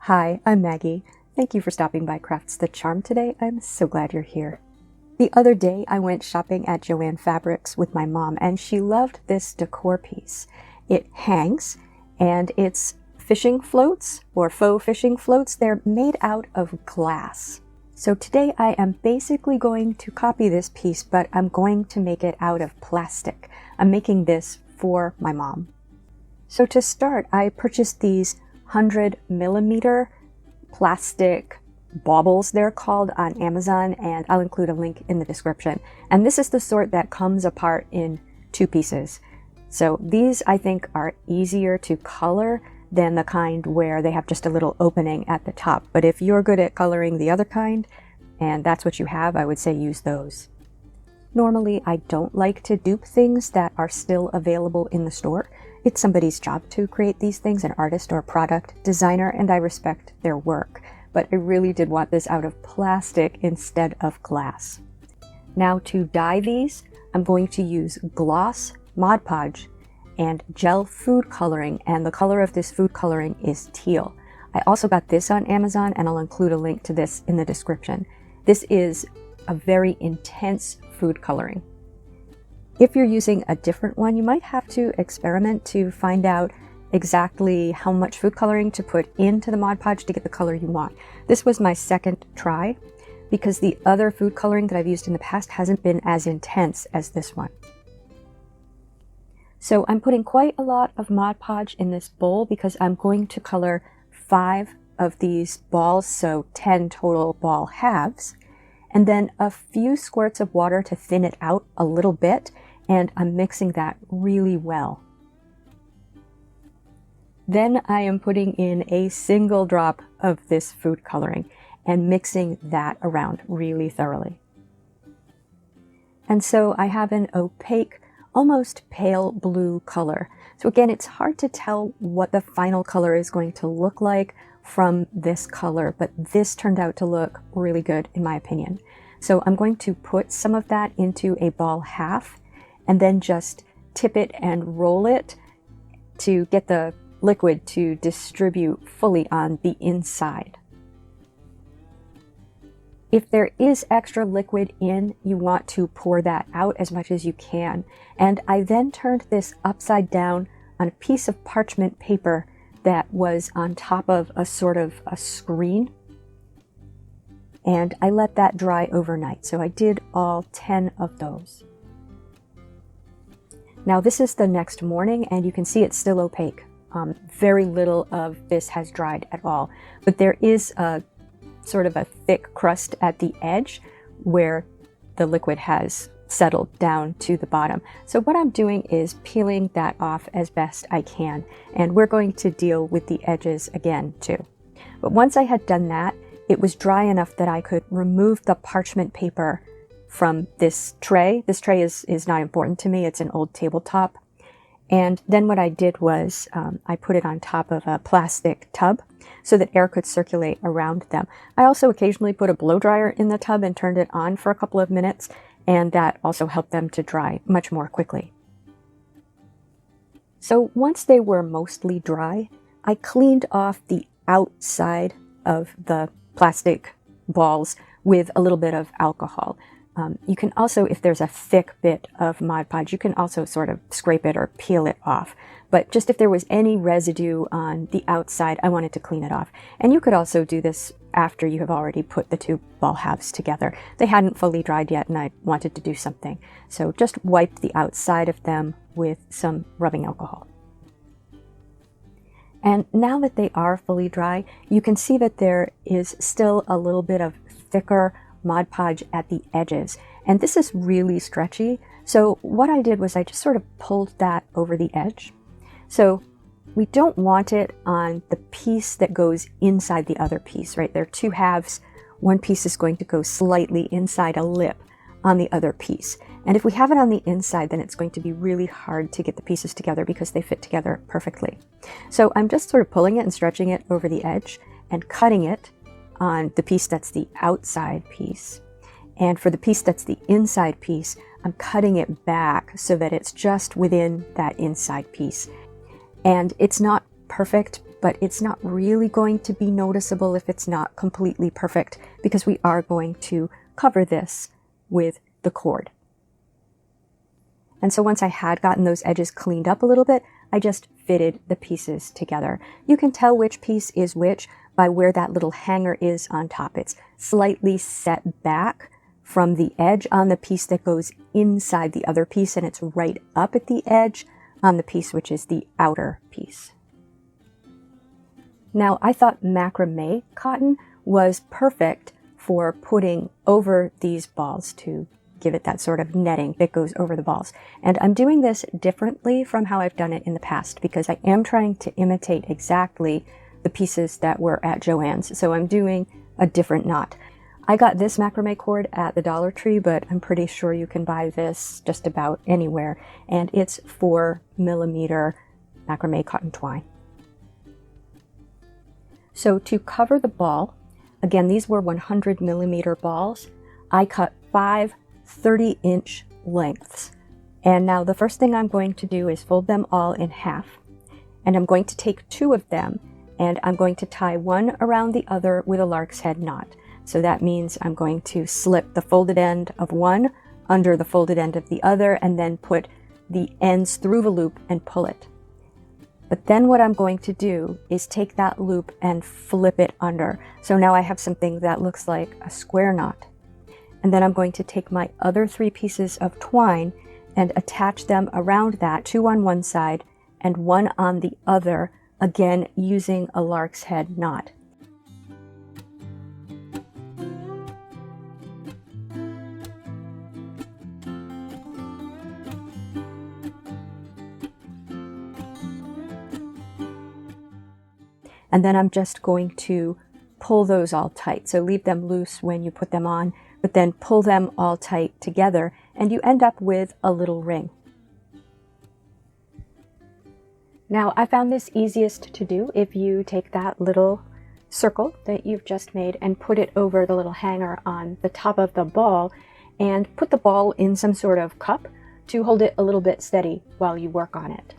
Hi, I'm Maggie. Thank you for stopping by Crafts the Charm today. I'm so glad you're here. The other day I went shopping at JoAnn Fabrics with my mom and she loved this decor piece. It hangs and it's fishing floats or faux fishing floats. They're made out of glass. So today I am basically going to copy this piece, but I'm going to make it out of plastic. I'm making this for my mom. So to start, I purchased these 100mm plastic baubles, they're called, on Amazon, and I'll include a link in the description. And this is the sort that comes apart in two pieces. So these I think are easier to color than the kind where they have just a little opening at the top. But if you're good at coloring the other kind, and that's what you have, I would say use those. Normally, I don't like to dupe things that are still available in the store. It's somebody's job to create these things, an artist or product designer, and I respect their work. But I really did want this out of plastic instead of glass. Now to dye these, I'm going to use gloss Mod Podge and gel food coloring, and the color of this food coloring is teal. I also got this on Amazon, and I'll include a link to this in the description. This is a very intense food coloring. If you're using a different one, you might have to experiment to find out exactly how much food coloring to put into the Mod Podge to get the color you want. This was my second try because the other food coloring that I've used in the past hasn't been as intense as this one. So I'm putting quite a lot of Mod Podge in this bowl because I'm going to color 5 of these balls, so 10 total ball halves, and then a few squirts of water to thin it out a little bit, and I'm mixing that really well. Then I am putting in a single drop of this food coloring and mixing that around really thoroughly. And so I have an opaque, almost pale blue color. So again, it's hard to tell what the final color is going to look like from this color, but this turned out to look really good in my opinion. So I'm going to put some of that into a ball half and then just tip it and roll it to get the liquid to distribute fully on the inside. If there is extra liquid in, you want to pour that out as much as you can. And I then turned this upside down on a piece of parchment paper that was on top of a sort of a screen. And I let that dry overnight. So I did all 10 of those. Now this is the next morning and you can see it's still opaque. Very little of this has dried at all, but there is a sort of a thick crust at the edge where the liquid has settled down to the bottom. So what I'm doing is peeling that off as best I can, and we're going to deal with the edges again too. But once I had done that, it was dry enough that I could remove the parchment paper from this tray. This tray is not important to me. It's an old tabletop. And then what I did was I put it on top of a plastic tub so that air could circulate around them. I also occasionally put a blow dryer in the tub and turned it on for a couple of minutes, and that also helped them to dry much more quickly. So once they were mostly dry, I cleaned off the outside of the plastic balls with a little bit of alcohol. You can also, if there's a thick bit of Mod Podge, you can also sort of scrape it or peel it off. But just if there was any residue on the outside, I wanted to clean it off. And you could also do this after you have already put the two ball halves together. They hadn't fully dried yet and I wanted to do something. So just wiped the outside of them with some rubbing alcohol. And now that they are fully dry, you can see that there is still a little bit of thicker Mod Podge at the edges, and this is really stretchy. So what I did was I just sort of pulled that over the edge. So we don't want it on the piece that goes inside the other piece, right? There are two halves. One piece is going to go slightly inside a lip on the other piece. And if we have it on the inside, then it's going to be really hard to get the pieces together because they fit together perfectly. So I'm just sort of pulling it and stretching it over the edge and cutting it on the piece that's the outside piece. And for the piece that's the inside piece, I'm cutting it back so that it's just within that inside piece. And it's not perfect but it's not really going to be noticeable if it's not completely perfect, because we are going to cover this with the cord. And so once I had gotten those edges cleaned up a little bit, I just fitted the pieces together. You can tell which piece is which by where that little hanger is on top. It's slightly set back from the edge on the piece that goes inside the other piece, and it's right up at the edge on the piece which is the outer piece. Now, I thought macrame cotton was perfect for putting over these balls to give it that sort of netting that goes over the balls. And I'm doing this differently from how I've done it in the past, because I am trying to imitate exactly the pieces that were at JoAnn's. So I'm doing a different knot. I got this macrame cord at the Dollar Tree, but I'm pretty sure you can buy this just about anywhere. And it's 4mm macrame cotton twine. So to cover the ball, again, these were 100mm balls. I cut 5 30-inch lengths. And now the first thing I'm going to do is fold them all in half. And I'm going to take 2 of them, and I'm going to tie one around the other with a lark's head knot. So that means I'm going to slip the folded end of one under the folded end of the other, and then put the ends through the loop and pull it. But then what I'm going to do is take that loop and flip it under. So now I have something that looks like a square knot. And then I'm going to take my other 3 pieces of twine and attach them around that, 2 on one side and 1 on the other, again using a lark's head knot. And then I'm just going to pull those all tight. So leave them loose when you put them on, but then pull them all tight together, and you end up with a little ring. Now, I found this easiest to do if you take that little circle that you've just made and put it over the little hanger on the top of the ball, and put the ball in some sort of cup to hold it a little bit steady while you work on it.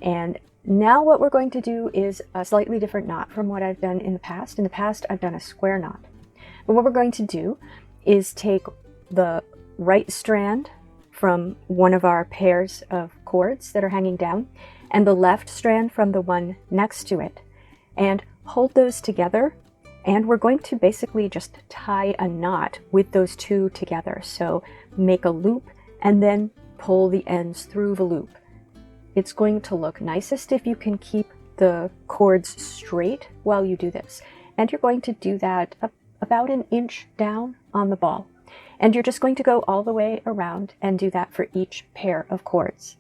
And now what we're going to do is a slightly different knot from what I've done in the past. In the past, I've done a square knot. But what we're going to do is take the right strand from one of our pairs of cords that are hanging down, and the left strand from the one next to it, and hold those together. And we're going to basically just tie a knot with those 2 together. So make a loop and then pull the ends through the loop. It's going to look nicest if you can keep the cords straight while you do this. And you're going to do that about 1 inch down on the ball. And you're just going to go all the way around and do that for each pair of cords.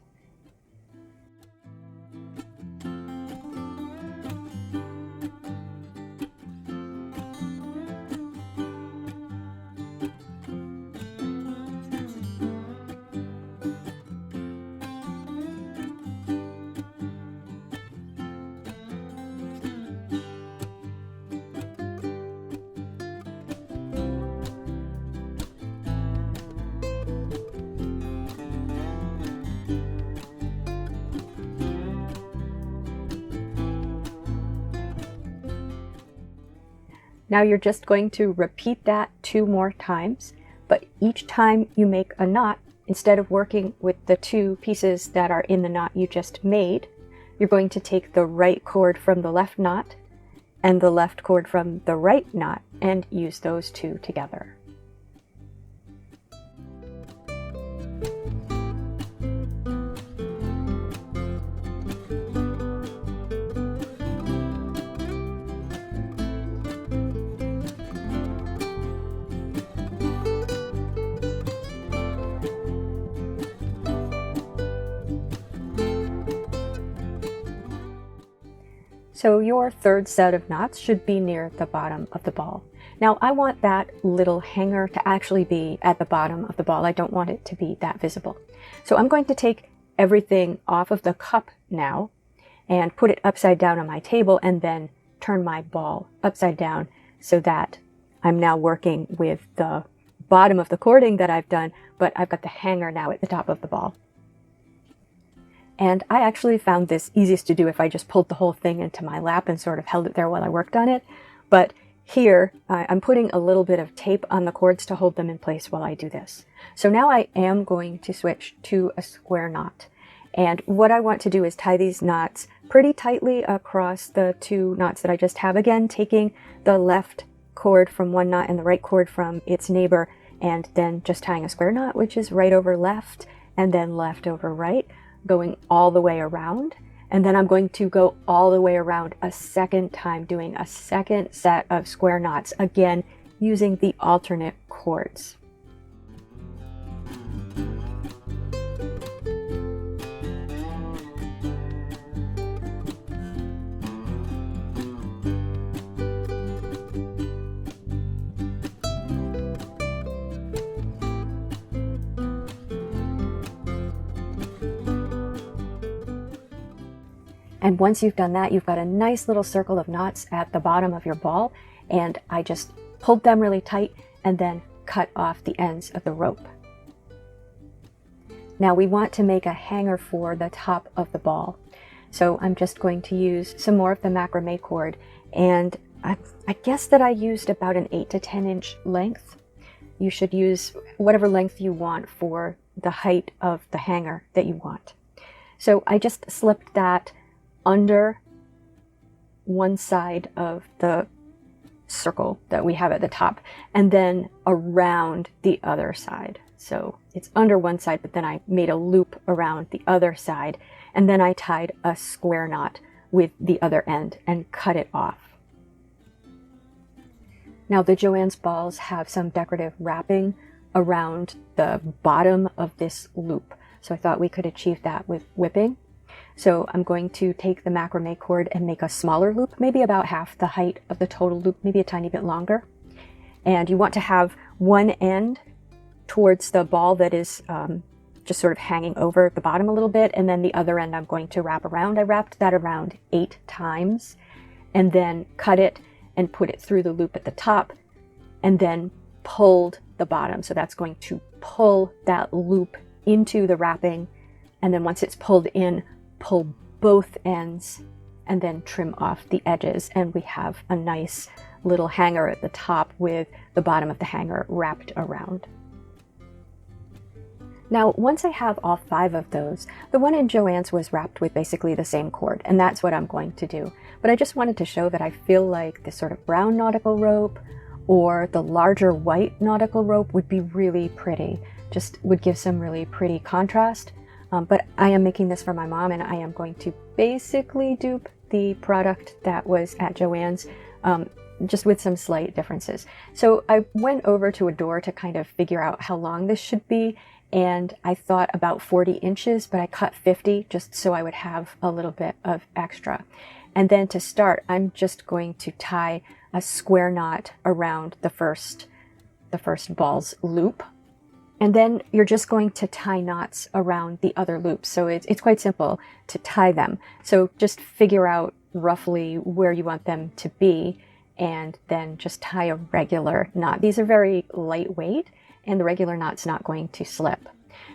Now you're just going to repeat that 2 more times, but each time you make a knot, instead of working with the 2 pieces that are in the knot you just made, you're going to take the right cord from the left knot and the left cord from the right knot and use those 2 together. So your 3rd set of knots should be near the bottom of the ball. Now I want that little hanger to actually be at the bottom of the ball. I don't want it to be that visible. So I'm going to take everything off of the cup now and put it upside down on my table, and then turn my ball upside down so that I'm now working with the bottom of the cording that I've done, but I've got the hanger now at the top of the ball. And I actually found this easiest to do if I just pulled the whole thing into my lap and sort of held it there while I worked on it. But here, I'm putting a little bit of tape on the cords to hold them in place while I do this. So now I am going to switch to a square knot. And what I want to do is tie these knots pretty tightly across the two knots that I just have. Again, taking the left cord from one knot and the right cord from its neighbor, and then just tying a square knot, which is right over left, and then left over right, going all the way around. And then I'm going to go all the way around a second time, doing a second set of square knots, again, using the alternate cords. And once you've done that, you've got a nice little circle of knots at the bottom of your ball, and I just pulled them really tight and then cut off the ends of the rope. Now we want to make a hanger for the top of the ball. So I'm just going to use some more of the macrame cord, and I guess that I used about an 8 to 10 inch length. You should use whatever length you want for the height of the hanger that you want. So I just slipped that under one side of the circle that we have at the top, and then around the other side. So it's under one side, but then I made a loop around the other side, and then I tied a square knot with the other end and cut it off. Now the JoAnn's balls have some decorative wrapping around the bottom of this loop, so I thought we could achieve that with whipping. So I'm going to take the macrame cord and make a smaller loop, maybe about half the height of the total loop, maybe a tiny bit longer. And you want to have one end towards the ball that is just sort of hanging over the bottom a little bit, and then the other end I'm going to wrap around. I wrapped that around 8 times, and then cut it and put it through the loop at the top, and then pulled the bottom. So that's going to pull that loop into the wrapping, and then once it's pulled in, pull both ends and then trim off the edges, and we have a nice little hanger at the top with the bottom of the hanger wrapped around. Now, once I have all 5 of those, the one in JoAnn's was wrapped with basically the same cord, and that's what I'm going to do. But I just wanted to show that I feel like this sort of brown nautical rope or the larger white nautical rope would be really pretty, just would give some really pretty contrast. But I am making this for my mom, and I am going to basically dupe the product that was at JoAnn's, just with some slight differences. So I went over to a door to kind of figure out how long this should be, and I thought about 40 inches, but I cut 50 just so I would have a little bit of extra. And then to start, I'm just going to tie a square knot around the first ball's loop. And then you're just going to tie knots around the other loops. So it's quite simple to tie them. So just figure out roughly where you want them to be, and then just tie a regular knot. These are very lightweight, and the regular knot's not going to slip.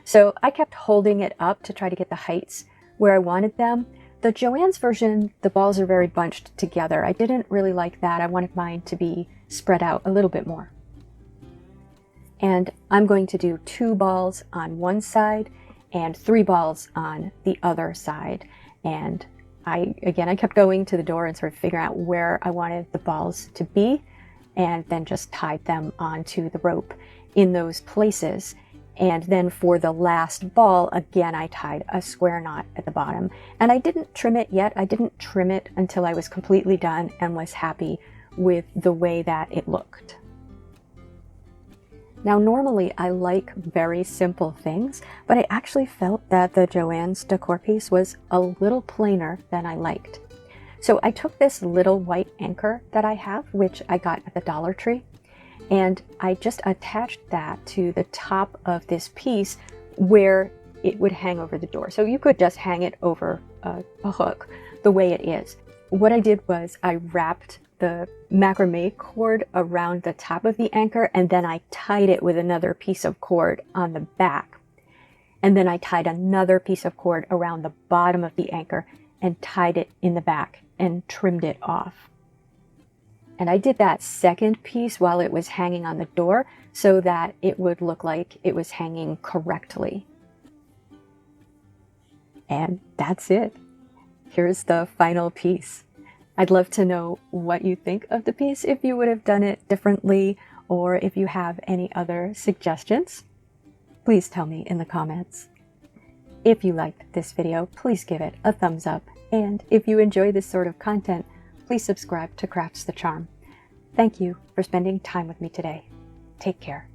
So I kept holding it up to try to get the heights where I wanted them. The JoAnn's version, the balls are very bunched together. I didn't really like that. I wanted mine to be spread out a little bit more. And I'm going to do 2 balls on one side and 3 balls on the other side. And I kept going to the door and sort of figuring out where I wanted the balls to be, and then just tied them onto the rope in those places. And then for the last ball, again, I tied a square knot at the bottom. And I didn't trim it yet. I didn't trim it until I was completely done and was happy with the way that it looked. Now, normally I like very simple things, but I actually felt that the JoAnn's decor piece was a little plainer than I liked. So I took this little white anchor that I have, which I got at the Dollar Tree, and I just attached that to the top of this piece where it would hang over the door. So you could just hang it over a hook the way it is. What I did was I wrapped the macrame cord around the top of the anchor, and then I tied it with another piece of cord on the back. And then I tied another piece of cord around the bottom of the anchor and tied it in the back and trimmed it off. And I did that second piece while it was hanging on the door so that it would look like it was hanging correctly. And that's it. Here's the final piece. I'd love to know what you think of the piece, if you would have done it differently, or if you have any other suggestions. Please tell me in the comments. If you liked this video, please give it a thumbs up. And if you enjoy this sort of content, please subscribe to Crafts the Charm. Thank you for spending time with me today. Take care.